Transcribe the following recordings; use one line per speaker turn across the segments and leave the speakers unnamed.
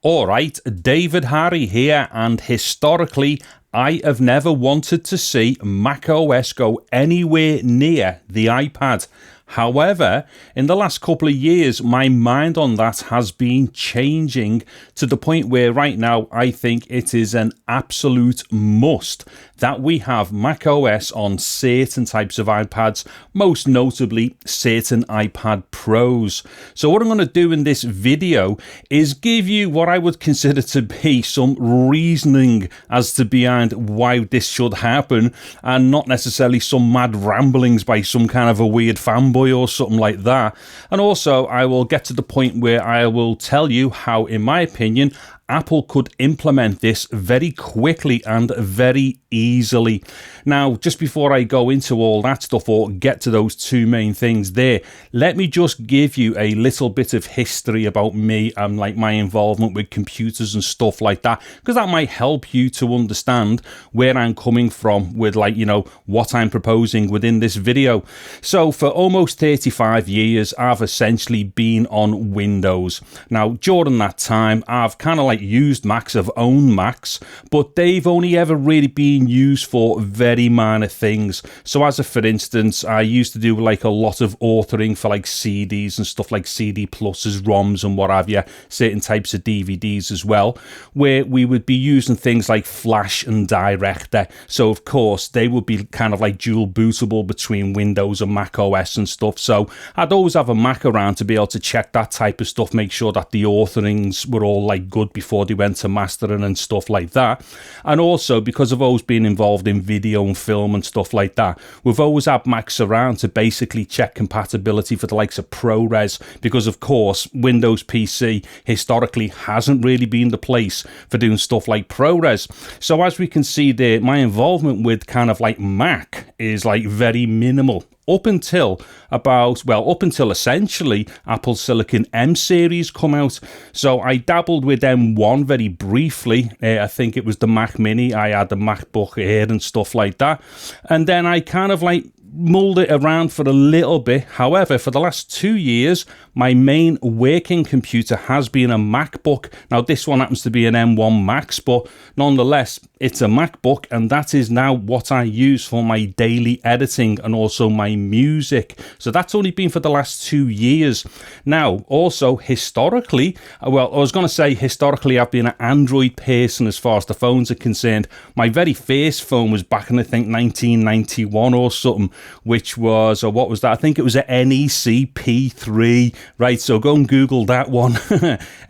Alright, David Harry here, and historically, I have never wanted to see macOS go anywhere near the iPad. However, in the last couple of years, my mind on that has been changing to the point where right now I think it is an absolute must that we have macOS on certain types of iPads, most notably certain iPad Pros. So what I'm going to do in this video is give you what I would consider to be some reasoning as to behind why this should happen, and not necessarily some mad ramblings by some kind of a weird fanboy or something like that. And also I will get to the point where I will tell you how, in my opinion, Apple could implement this very quickly and very easily. Now, just before I go into all that stuff or get to those two main things there, let me just give you a little bit of history about me and like my involvement with computers and stuff like that, because that might help you to understand where I'm coming from with, like, you know, what I'm proposing within this video. So for almost 35 years, I've essentially been on Windows. Now, during that time, I've kind of like used Macs, I've owned Macs, but they've only ever really been used for very minor things. So as a for instance, I used to do like a lot of authoring for like CDs and stuff, like CD pluses, ROMs and what have you, certain types of DVDs as well, where we would be using things like Flash and Director. So of course they would be kind of like dual bootable between Windows and Mac OS and stuff. So I'd always have a Mac around to be able to check that type of stuff, make sure that the autherings were all like good before they went to mastering and stuff like that. And also, because I've always been involved in video and film and stuff like that, we've always had Macs around to basically check compatibility for the likes of ProRes, because of course Windows PC historically hasn't really been the place for doing stuff like ProRes. So as we can see there, my involvement with kind of like Mac is like very minimal. Up until essentially Apple Silicon M series come out. So I dabbled with M1 very briefly. I think it was the Mac Mini. I had the MacBook Air and stuff like that. And then I kind of like mulled it around for a little bit. However, for the last 2 years, my main working computer has been a MacBook. Now, this one happens to be an M1 Max, but nonetheless, it's a MacBook, and that is now what I use for my daily editing and also my music. So that's only been for the last 2 years. Now, also historically, well, I was going to say historically, I've been an Android person as far as the phones are concerned. My very first phone was back in, I think, 1991 or something, which was, or what was that? I think it was an NEC P3, right? So go and Google that one.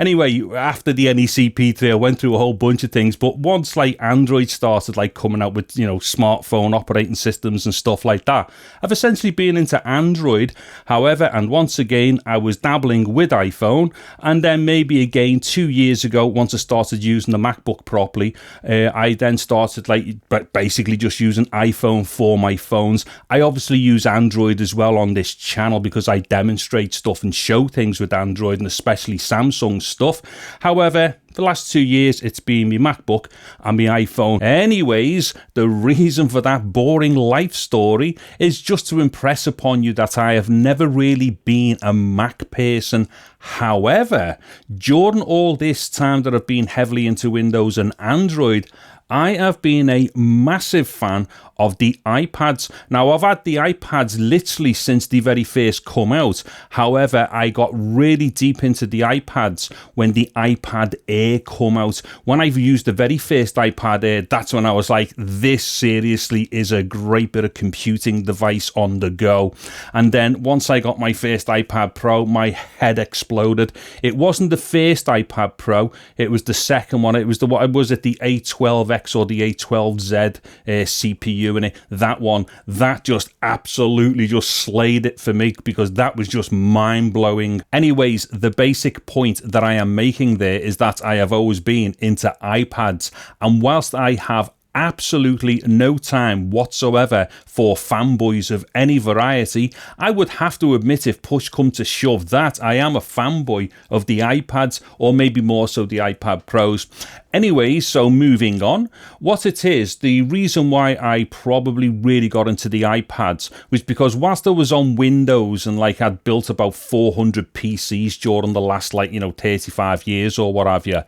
Anyway, after the NEC P3, I went through a whole bunch of things, but once like Android started like coming out with, you know, smartphone operating systems and stuff like that, I've essentially been into Android. However, and once again, I was dabbling with iPhone, and then maybe again 2 years ago, once I started using the MacBook properly, I then started like basically just using iPhone for my phones. I obviously use Android as well on this channel because I demonstrate stuff and show things with Android, and especially Samsung stuff. However, for the last 2 years, it's been my MacBook and my iPhone. Anyways, the reason for that boring life story is just to impress upon you that I have never really been a Mac person. However, during all this time that I've been heavily into Windows and Android, I have been a massive fan of the iPads. Now, I've had the iPads literally since the very first come out. However, I got really deep into the iPads when the iPad Air come out. When I've used the very first iPad Air, that's when I was like, this seriously is a great bit of computing device on the go. And then once I got my first iPad Pro, my head exploded. It wasn't the first iPad Pro, it was the second one. It was the, what was it, the A12X or the A12Z CPU in it. That one, that just absolutely just slayed it for me, because that was just mind-blowing. Anyways, the basic point that I am making there is that I have always been into iPads, and whilst I have absolutely no time whatsoever for fanboys of any variety. I would have to admit, if push come to shove, that I am a fanboy of the iPads, or maybe more so the iPad Pros. Anyway, so moving on, what it is, the reason why I probably really got into the iPads was because whilst I was on Windows and like I'd built about 400 PCs during the last 35 years or what have you,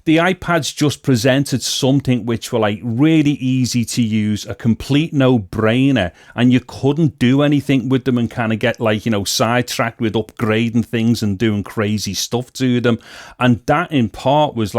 the iPads just presented something which were like really easy to use, a complete no-brainer, and you couldn't do anything with them and kind of get sidetracked with upgrading things and doing crazy stuff to them. And that in part was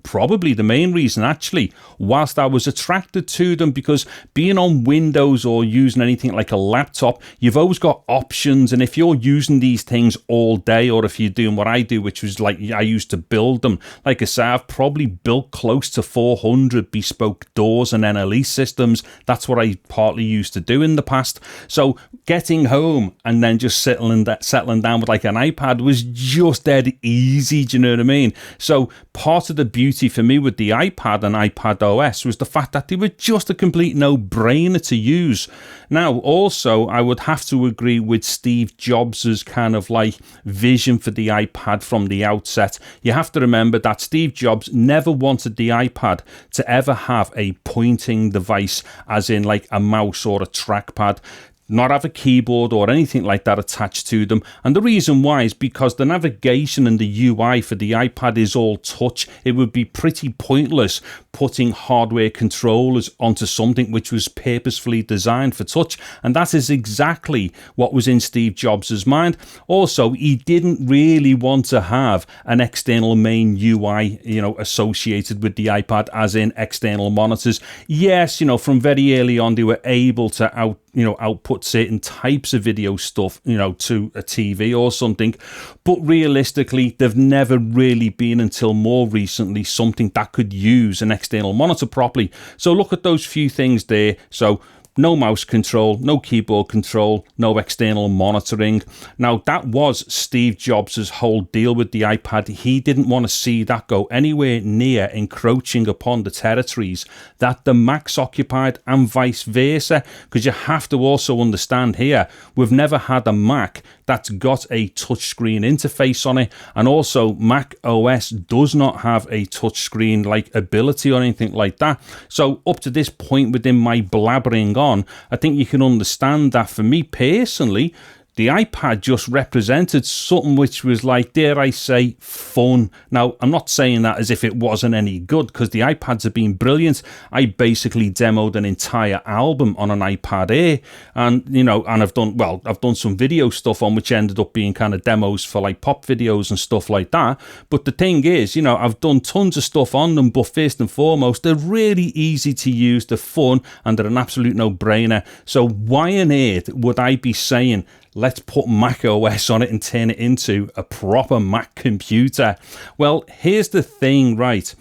probably the main reason actually, whilst I was attracted to them, because being on Windows or using anything like a laptop, you've always got options, and if you're using these things all day, or if you're doing what I do, which was like I used to build them, like I say, I've probably built close to 400 bespoke doors and NLE systems. That's what I partly used to do in the past. So getting home and then just settling down with like an iPad was just dead easy, do you know what I mean? So part of the beauty for me with the iPad and iPadOS was the fact that they were just a complete no-brainer to use. Now, also, I would have to agree with Steve Jobs' kind of like vision for the iPad from the outset. You have to remember that Steve Jobs never wanted the iPad to ever have a pointing device, as in like a mouse or a trackpad, not have a keyboard or anything like that attached to them. And the reason why is because the navigation and the UI for the iPad is all touch. It would be pretty pointless putting hardware controllers onto something which was purposefully designed for touch. And that is exactly what was in Steve Jobs' mind. Also, he didn't really want to have an external main UI, associated with the iPad, as in external monitors. Yes, from very early on, they were able to output certain types of video stuff, to a TV or something. But realistically, they've never really been, until more recently, something that could use an external monitor properly. So look at those few things there. So no mouse control, no keyboard control, no external monitoring. Now, that was Steve Jobs' whole deal with the iPad. He didn't want to see that go anywhere near encroaching upon the territories that the Macs occupied, and vice versa. Because you have to also understand here, we've never had a Mac that's got a touchscreen interface on it, and also Mac OS does not have a touchscreen like ability or anything like that. So up to this point within my blabbering on, I think you can understand that for me personally, the iPad just represented something which was like, dare I say, fun. Now, I'm not saying that as if it wasn't any good, because the iPads have been brilliant. I basically demoed an entire album on an iPad Air, and I've done some video stuff on which ended up being kind of demos for like pop videos and stuff like that. But the thing is, I've done tons of stuff on them, but first and foremost, they're really easy to use, they're fun, and they're an absolute no-brainer. So why on earth would I be saying, let's put macOS on it and turn it into a proper Mac computer? Well, here's the thing, right?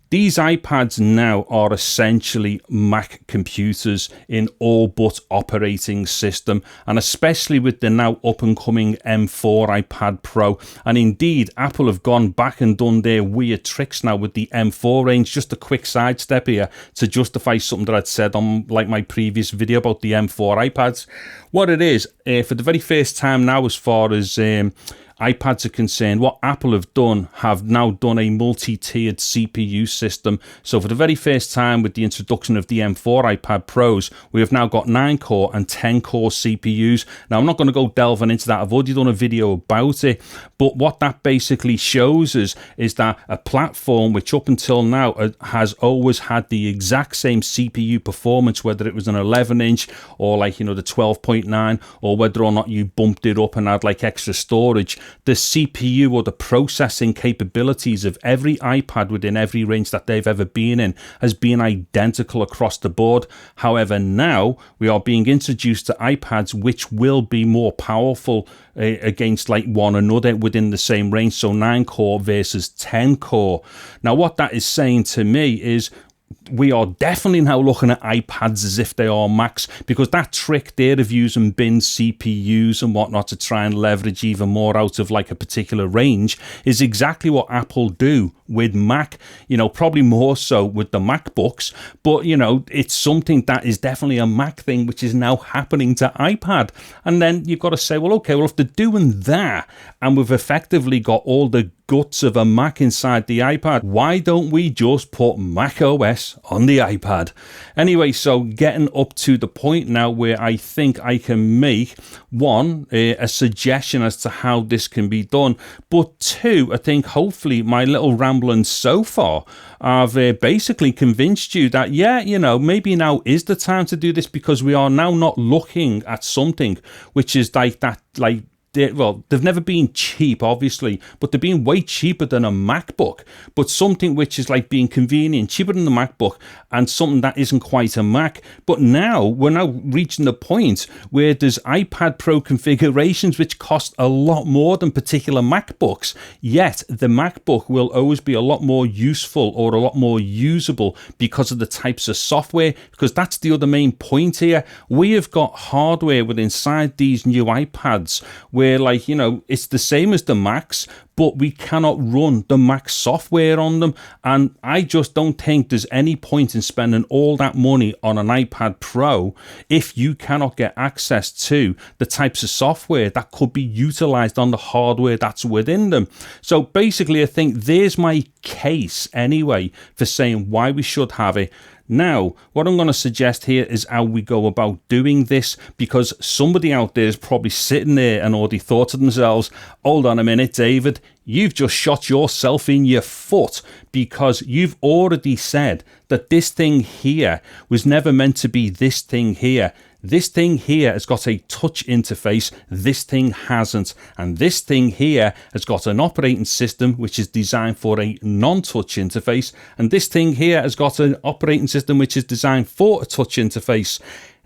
These iPads now are essentially Mac computers in all but operating system, and especially with the now up-and-coming M4 iPad Pro. And indeed, Apple have gone back and done their weird tricks now with the M4 range. Just a quick sidestep here to justify something that I'd said on like my previous video about the M4 iPads. What it is, for the very first time now, as far as iPads are concerned, what Apple have now done a multi-tiered CPU system. So for the very first time, with the introduction of the M4 iPad Pros, we have now got 9-core and 10-core CPUs. Now, I'm not going to go delving into that. I've already done a video about it. But what that basically shows us is that a platform which up until now has always had the exact same CPU performance, whether it was an 11-inch or like, the 12.9, or whether or not you bumped it up and had like extra storage, the CPU or the processing capabilities of every iPad within every range that they've ever been in has been identical across the board. However, now we are being introduced to iPads which will be more powerful against like one another within the same range. So 9-core versus 10-core. Now, what that is saying to me is, we are definitely now looking at iPads as if they are Macs, because that trick there of using bin CPUs and whatnot to try and leverage even more out of like a particular range is exactly what Apple do with Mac, probably more so with the MacBooks, but it's something that is definitely a Mac thing which is now happening to iPad. And then you've got to say, well, okay, well, if they're doing that and we've effectively got all the guts of a Mac inside the iPad, why don't we just put macOS on the iPad? Anyway, so getting up to the point now where I think I can make one, a suggestion as to how this can be done, but two, I think hopefully my little ramblings so far I've basically convinced you that, maybe now is the time to do this, because we are now not looking at something which is like that, they've never been cheap, obviously, but they're being way cheaper than a MacBook. But something which is like being convenient, cheaper than the MacBook, and something that isn't quite a Mac. But now we're now reaching the point where there's iPad Pro configurations which cost a lot more than particular MacBooks. Yet the MacBook will always be a lot more useful or a lot more usable because of the types of software. Because that's the other main point here. We have got hardware within inside these new iPads where it's the same as the Macs, but we cannot run the Mac software on them. And I just don't think there's any point in spending all that money on an iPad Pro if you cannot get access to the types of software that could be utilized on the hardware that's within them. So basically, I think there's my case anyway for saying why we should have it. Now, what I'm going to suggest here is how we go about doing this, because somebody out there is probably sitting there and already thought to themselves, hold on a minute, David, you've just shot yourself in your foot, because you've already said that this thing here was never meant to be this thing here. This thing here has got a touch interface, this thing hasn't. And this thing here has got an operating system which is designed for a non-touch interface. And this thing here has got an operating system which is designed for a touch interface.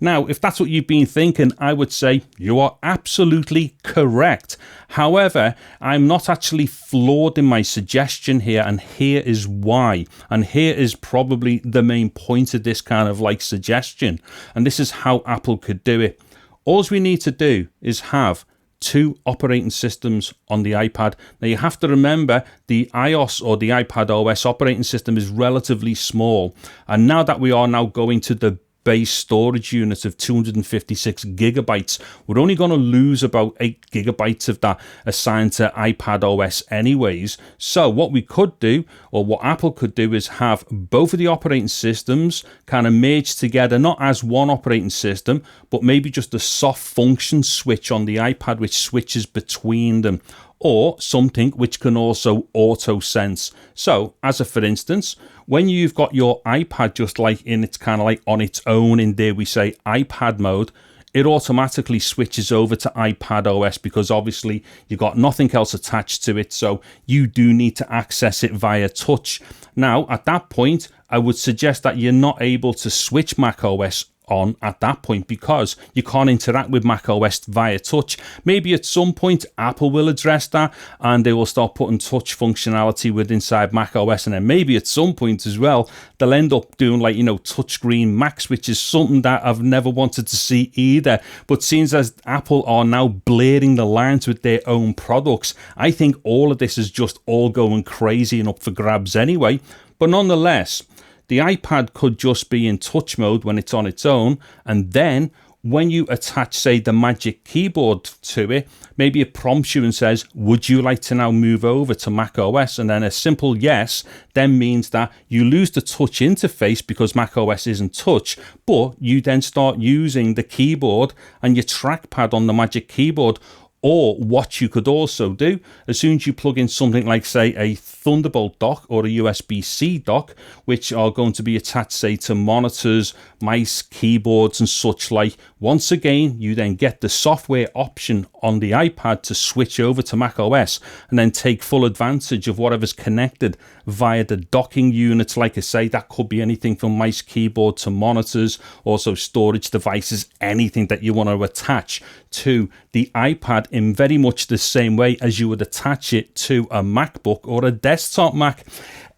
Now, if that's what you've been thinking, I would say you are absolutely correct. However, I'm not actually flawed in my suggestion here, and here is why. And here is probably the main point of this kind of suggestion. And this is how Apple could do it. All we need to do is have two operating systems on the iPad. Now, you have to remember the iOS or the iPadOS operating system is relatively small. And now that we are now going to the base storage unit of 256 gigabytes, we're only going to lose about 8 gigabytes of that assigned to iPadOS anyways. So what we could do, or what Apple could do, is have both of the operating systems kind of merged together, not as one operating system, but maybe just a soft function switch on the iPad which switches between them, or something which can also auto sense. So as a for instance, when you've got your iPad just it's kind of on its own in there, we say iPad mode, it automatically switches over to iPadOS, because obviously you've got nothing else attached to it, so you do need to access it via touch. Now at that point, I would suggest that you're not able to switch macOS on at that point, because you can't interact with macOS via touch. Maybe at some point Apple will address that and they will start putting touch functionality with inside macOS, and then maybe at some point as well they'll end up doing touchscreen Macs, which is something that I've never wanted to see either. But since as Apple are now blurring the lines with their own products, I think all of this is just all going crazy and up for grabs anyway. But nonetheless, the iPad could just be in touch mode when it's on its own, and then when you attach, say, the Magic Keyboard to it, maybe it prompts you and says, would you like to now move over to macOS? And then a simple yes then means that you lose the touch interface because macOS isn't touch, but you then start using the keyboard and your trackpad on the Magic Keyboard. Or what you could also do, as soon as you plug in something like, say, a Thunderbolt dock or a USB-C dock, which are going to be attached, say, to monitors, mice, keyboards and such like, once again, you then get the software option on the iPad to switch over to macOS and then take full advantage of whatever's connected via the docking units. Like I say, that could be anything from mice, keyboard to monitors, also storage devices, anything that you want to attach to the iPad in very much the same way as you would attach it to a MacBook or a desktop Mac.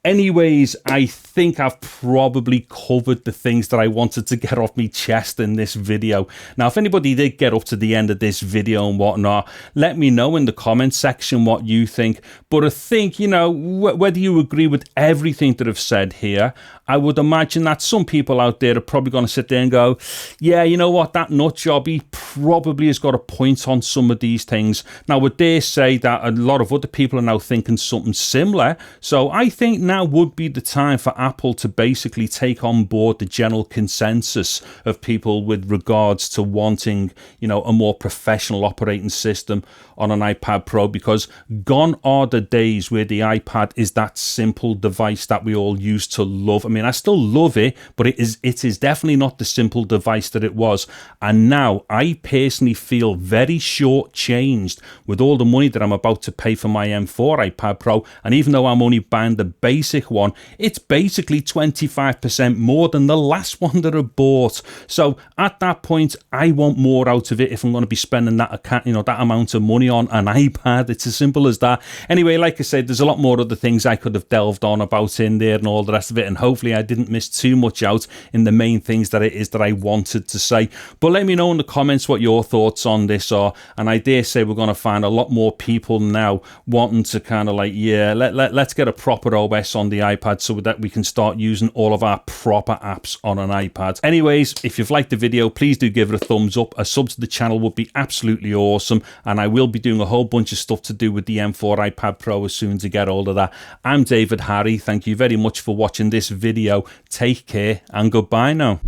Anyways, I think I've probably covered the things that I wanted to get off my chest in this video. Now, if anybody did get up to the end of this video and whatnot, let me know in the comment section what you think. But I think, you know, whether you agree with everything that I've said here, I would imagine that some people out there are probably going to sit there and go, yeah, you know what, that nut job, he probably has got a point on some of these things. Now, I would dare say that a lot of other people are now thinking something similar. So I think now would be the time for Apple to basically take on board the general consensus of people with regards to wanting, you know, a more professional operating system on an iPad Pro, because gone are the days where the iPad is that simple device that we all used to love. I mean, I still love it, but it is definitely not the simple device that it was. And now I personally feel very shortchanged with all the money that I'm about to pay for my M4 iPad Pro. And even though I'm only buying the basic one, it's basically 25% more than the last one that I bought. So at that point, I want more out of it if I'm going to be spending that, you know, that amount of money on an iPad. It's as simple as that. Anyway, like I said, there's a lot more other things I could have delved on about in there and all the rest of it, and hopefully I didn't miss too much out in the main things that it is that I wanted to say. But let me know in the comments what your thoughts on this are, and I dare say we're going to find a lot more people now wanting to kind of like, yeah, let's get a proper OS on the iPad so that we can start using all of our proper apps on an iPad. Anyways, if you've liked the video, please do give it a thumbs up. A sub to the channel would be absolutely awesome, and I will be doing a whole bunch of stuff to do with the M4 iPad Pro as soon as I get hold of that. I'm David Harry. Thank you very much for watching this video. Take care and goodbye now.